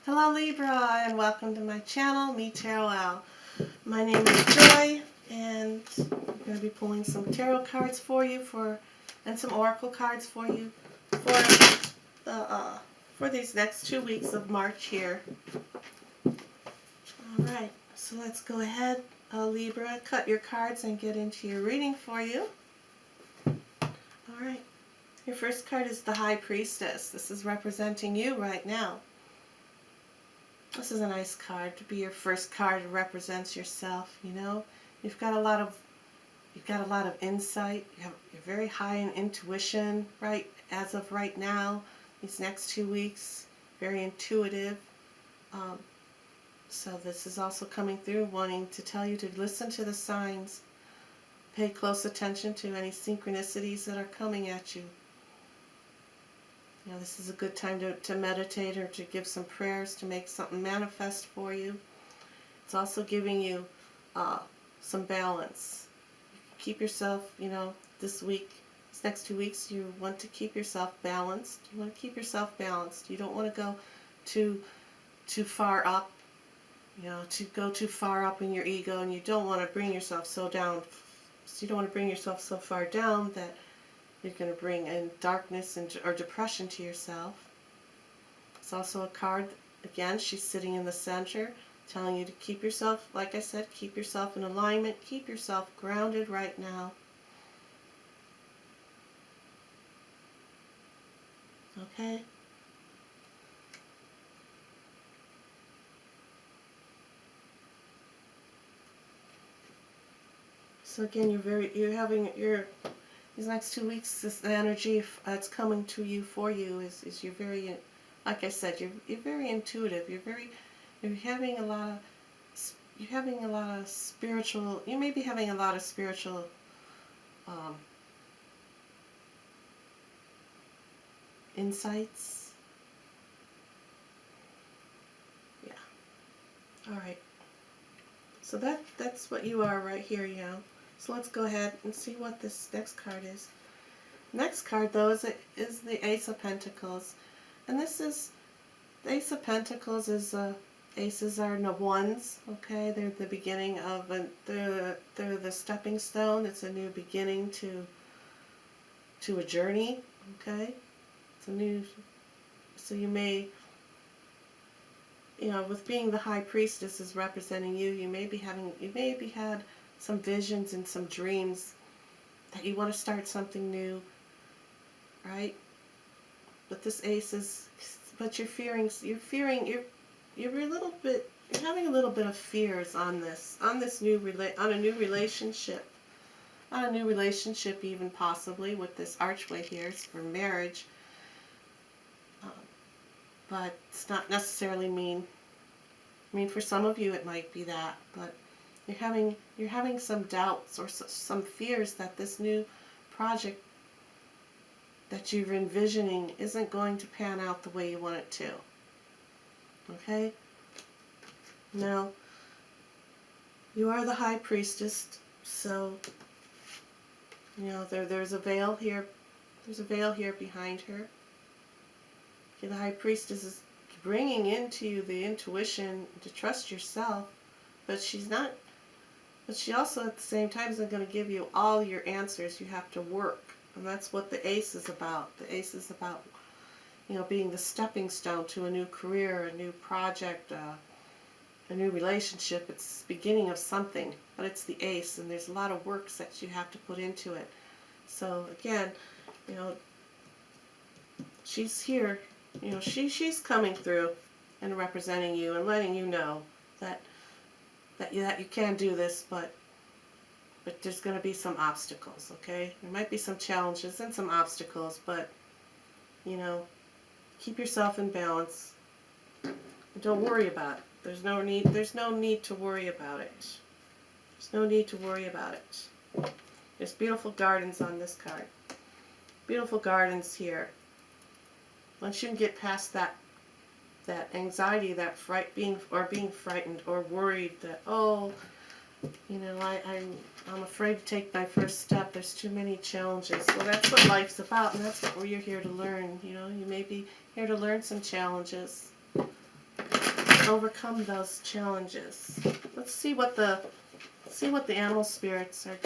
Hello Libra, and welcome to my channel, Me Tarot Al. My name is Joy, and I'm going to be pulling some tarot cards for you, and some oracle cards for you for these next 2 weeks of March here. Alright, so let's go ahead, Libra, cut your cards and get into your reading for you. Alright, your first card is the High Priestess. This is representing you right now. This is a nice card to be your first card. It represents yourself. You know, you've got a lot of insight. You're very high in intuition, right? As of right now, these next 2 weeks, very intuitive. So this is also coming through, wanting to tell you to listen to the signs, pay close attention to any synchronicities that are coming at you. You know, this is a good time to meditate or to give some prayers to make something manifest for you. It's also giving you some balance. Keep yourself, you know, this next 2 weeks, you want to keep yourself balanced. You want to keep yourself balanced. You don't want to go too far up, you know, to go too far up in your ego, and you don't want to bring yourself so down. So you don't want to bring yourself so far down that you're going to bring in darkness or depression to yourself. It's also a card, again, she's sitting in the center, telling you to keep yourself, like I said, keep yourself in alignment, keep yourself grounded right now. Okay? So again, these next 2 weeks, this energy that's coming to you for you is you're very, like I said, you're very intuitive. You're having a lot of spiritual. You may be having a lot of spiritual insights. Yeah. All right. So that's what you are right here, you know. So let's go ahead and see what this next card is. Next card, though, is the Ace of Pentacles. And this is, the Ace of Pentacles is, aces are ones, okay? They're the beginning of, they're the stepping stone. It's a new beginning to a journey, okay? It's a new, so you may, you know, with being the High Priestess is representing you, you may be had some visions and some dreams that you want to start something new, right? But this ace is, but you're having a little bit of fears on a new relationship, even possibly with this archway here. It's for marriage. But it's not necessarily mean. I mean, for some of you it might be that, but you're having some doubts or some fears that this new project that you're envisioning isn't going to pan out the way you want it to. Okay? Now, you are the High Priestess, so you know there's a veil here. There's a veil here behind her. Okay, the High Priestess is bringing into you the intuition to trust yourself, but she also at the same time isn't going to give you all your answers. You have to work, and that's what the Ace is about. The Ace is about, you know, being the stepping stone to a new career, a new project, a new relationship. It's the beginning of something, but it's the Ace, and there's a lot of work that you have to put into it. So again, you know, she's here. You know, she's coming through and representing you and letting you know that you can do this, but there's going to be some obstacles, okay? There might be some challenges and some obstacles, but, you know, keep yourself in balance. Don't worry about it. There's no need to worry about it. There's no need to worry about it. There's beautiful gardens on this card. Beautiful gardens here. Once you can get past that anxiety, that being frightened or worried that, oh, you know, I'm afraid to take my first step. There's too many challenges. Well, that's what life's about, and that's what you're here to learn. You know, you may be here to learn some challenges. overcome those challenges. Let's see what the animal spirits are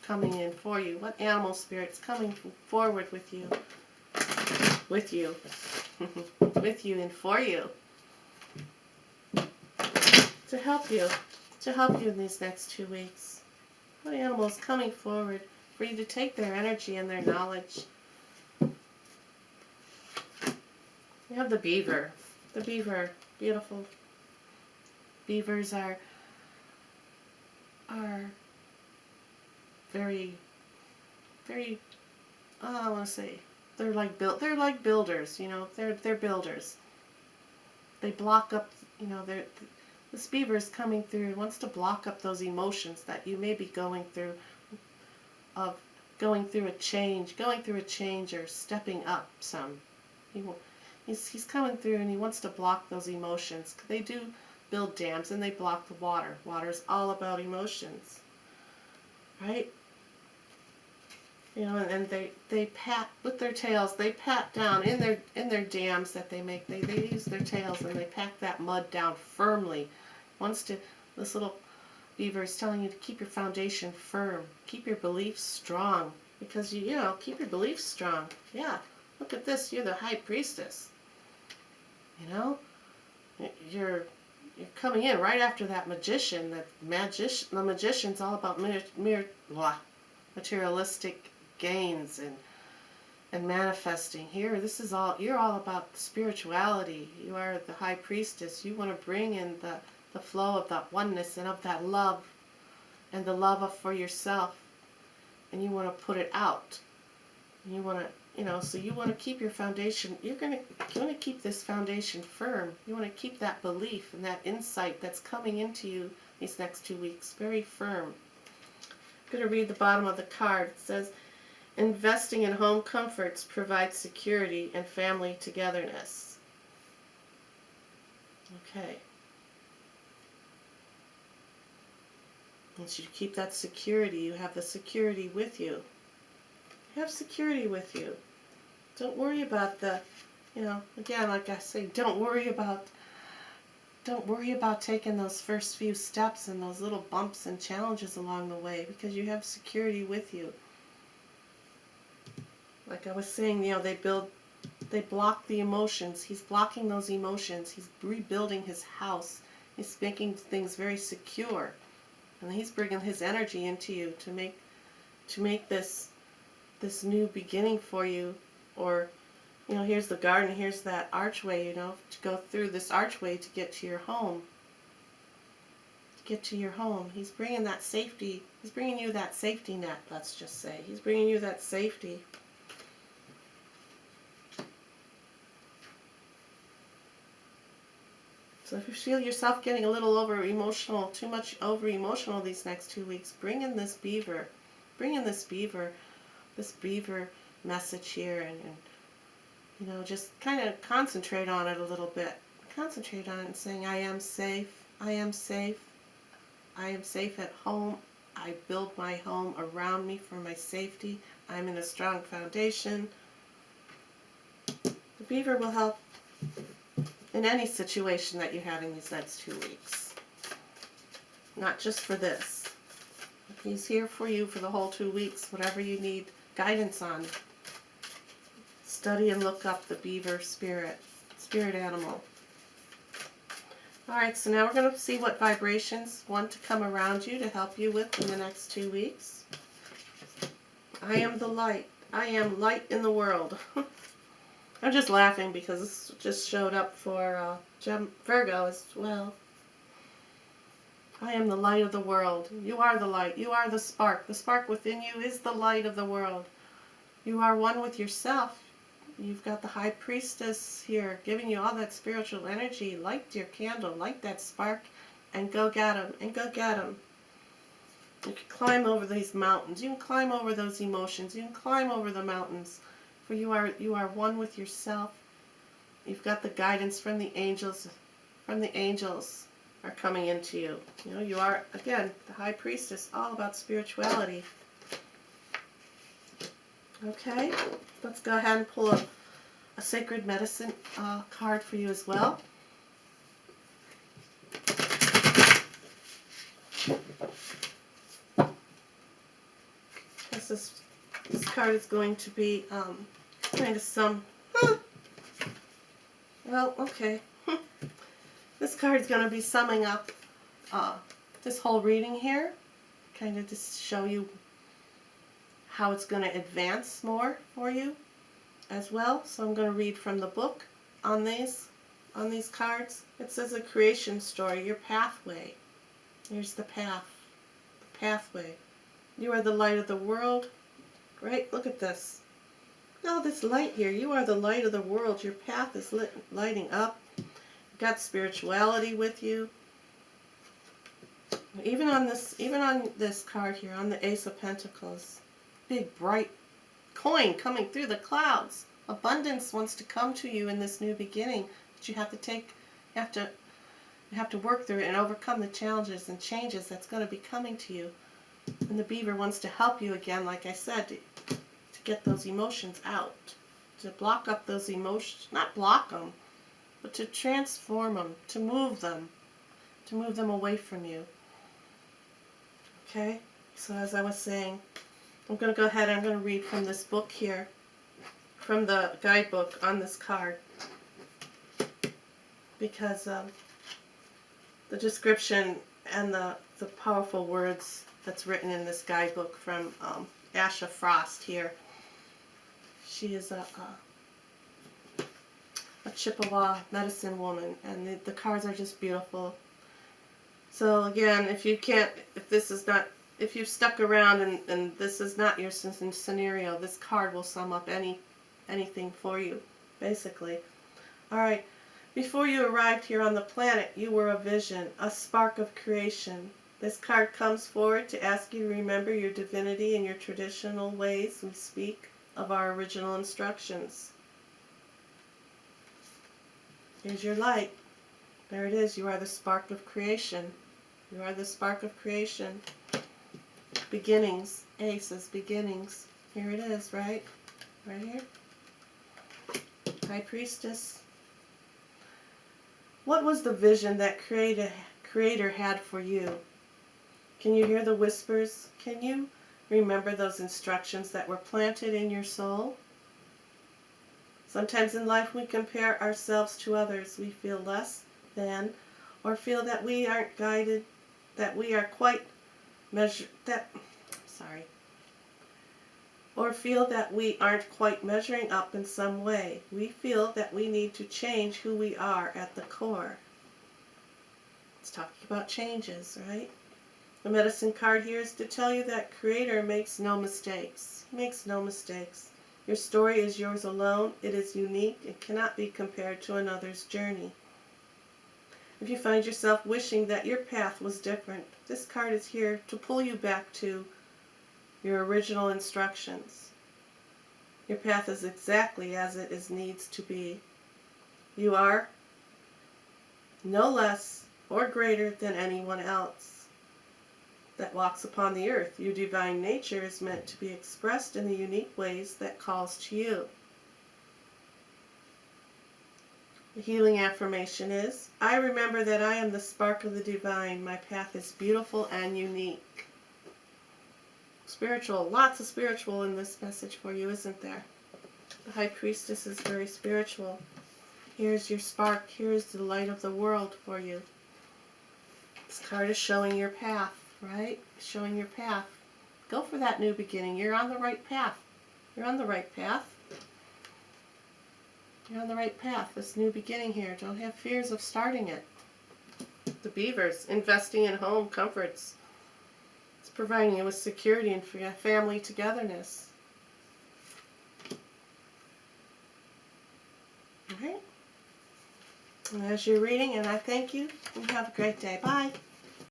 coming in for you. What animal spirits coming forward with you? With you. With you and for you. To help you. To help you in these next 2 weeks. What animal is coming forward for you to take their energy and their knowledge? We have the beaver. The beaver. Beautiful. Beavers are very, very, I want to say, they're like builders, you know, they're builders. They block up, you know, this beaver is coming through and wants to block up those emotions that you may be going through, of going through a change or stepping up some. He's coming through and he wants to block those emotions. They do build dams and they block the water. Water's all about emotions, right? You know, and they pat with their tails. They pat down in their dams that they make. They use their tails and they pack that mud down firmly. This little beaver is telling you to keep your foundation firm, keep your beliefs strong, because you know, keep your beliefs strong. Yeah, look at this. You're the high priestess. You know, you're coming in right after that magician. The magician's all about materialistic gains and manifesting. Here, you're all about spirituality. You are the high priestess. You want to bring in the flow of that oneness and of that love and the love for yourself, and you want to put it out. And you want to, you know, so you want to keep your foundation. You want to keep this foundation firm. You want to keep that belief and that insight that's coming into you these next 2 weeks very firm. I'm going to read the bottom of the card. It says, investing in home comforts provides security and family togetherness. Okay. I want you to keep that security. You have the security with you. You have security with you. Don't worry about you know, again, like I say, don't worry about taking those first few steps and those little bumps and challenges along the way, because you have security with you. Like I was saying, you know, they block the emotions. He's blocking those emotions. He's rebuilding his house. He's making things very secure. And he's bringing his energy into you to make this new beginning for you. Or, you know, here's the garden, here's that archway, you know, to go through this archway to get to your home. To get to your home. He's bringing that safety. He's bringing you that safety net, let's just say. He's bringing you that safety. So if you feel yourself getting a little over-emotional, too much over-emotional these next 2 weeks, bring in this beaver. Bring in this beaver message here, and you know, just kind of concentrate on it a little bit. Concentrate on it and saying, I am safe, I am safe, I am safe at home, I build my home around me for my safety, I'm in a strong foundation. The beaver will help in any situation that you're having these next 2 weeks. Not just for this. He's here for you for the whole 2 weeks, whatever you need guidance on. Study and look up the beaver spirit animal. Alright, so now we're going to see what vibrations want to come around you to help you with in the next 2 weeks. I am the light. I am light in the world. I'm just laughing because this just showed up for Virgo as well. I am the light of the world. You are the light. You are the spark. The spark within you is the light of the world. You are one with yourself. You've got the high priestess here giving you all that spiritual energy. Light your candle. Light that spark and go get them. And go get them. You can climb over these mountains. You can climb over those emotions. You can climb over the mountains. For you are one with yourself. You've got the guidance from the angels. From the angels are coming into you. You know, you are, again, the high priestess, all about spirituality. Okay, let's go ahead and pull a sacred medicine card for you as well. this card is going to be kind of some. Well, okay. This card is going to be summing up this whole reading here, kind of to show you how it's going to advance more for you as well. So I'm going to read from the book on these cards. It says a creation story, your pathway. Here's the path, the pathway. You are the light of the world, right? Look at this. Now this light here, you are the light of the world. Your path is lighting up. You've got spirituality with you. Even on this card here, on the Ace of Pentacles, big bright coin coming through the clouds. Abundance wants to come to you in this new beginning, but you have to work through it and overcome the challenges and changes that's going to be coming to you. And the beaver wants to help you again, like I said, to get those emotions out, to block up those emotions, not block them, but to transform them, to move them away from you. Okay, so as I was saying, I'm going to go ahead and I'm going to read from this book here, from the guidebook on this card, because the description and the powerful words that's written in this guidebook from Asha Frost here. She is a Chippewa medicine woman, and the cards are just beautiful. So again, if you've stuck around and this is not your scenario, this card will sum up anything for you, basically. Alright, before you arrived here on the planet, you were a vision, a spark of creation. This card comes forward to ask you to remember your divinity and your traditional ways we speak of our original instructions. Here's your light. There it is. You are the spark of creation. You are the spark of creation. Beginnings. Aces, beginnings. Here it is, right? Right here. High Priestess. What was the vision that Creator had for you? Can you hear the whispers? Can you remember those instructions that were planted in your soul? Sometimes in life we compare ourselves to others. We feel less than, or feel that we aren't guided, that we are quite or feel that we aren't quite measuring up in some way. We feel that we need to change who we are at the core. It's talking about changes, right? The medicine card here is to tell you that Creator makes no mistakes. He makes no mistakes. Your story is yours alone. It is unique. It cannot be compared to another's journey. If you find yourself wishing that your path was different, this card is here to pull you back to your original instructions. Your path is exactly as it needs to be. You are no less or greater than anyone else that walks upon the earth. Your divine nature is meant to be expressed in the unique ways that calls to you. The healing affirmation is, I remember that I am the spark of the divine. My path is beautiful and unique. Spiritual, lots of spiritual in this message for you, isn't there? The High Priestess is very spiritual. Here's your spark. Here's the light of the world for you. This card is showing your path, right? Showing your path. Go for that new beginning. You're on the right path. You're on the right path. You're on the right path. This new beginning here. Don't have fears of starting it. The beavers, investing in home comforts. It's providing you with security and family togetherness. Alright. And there's your reading, and I thank you, and have a great day. Bye.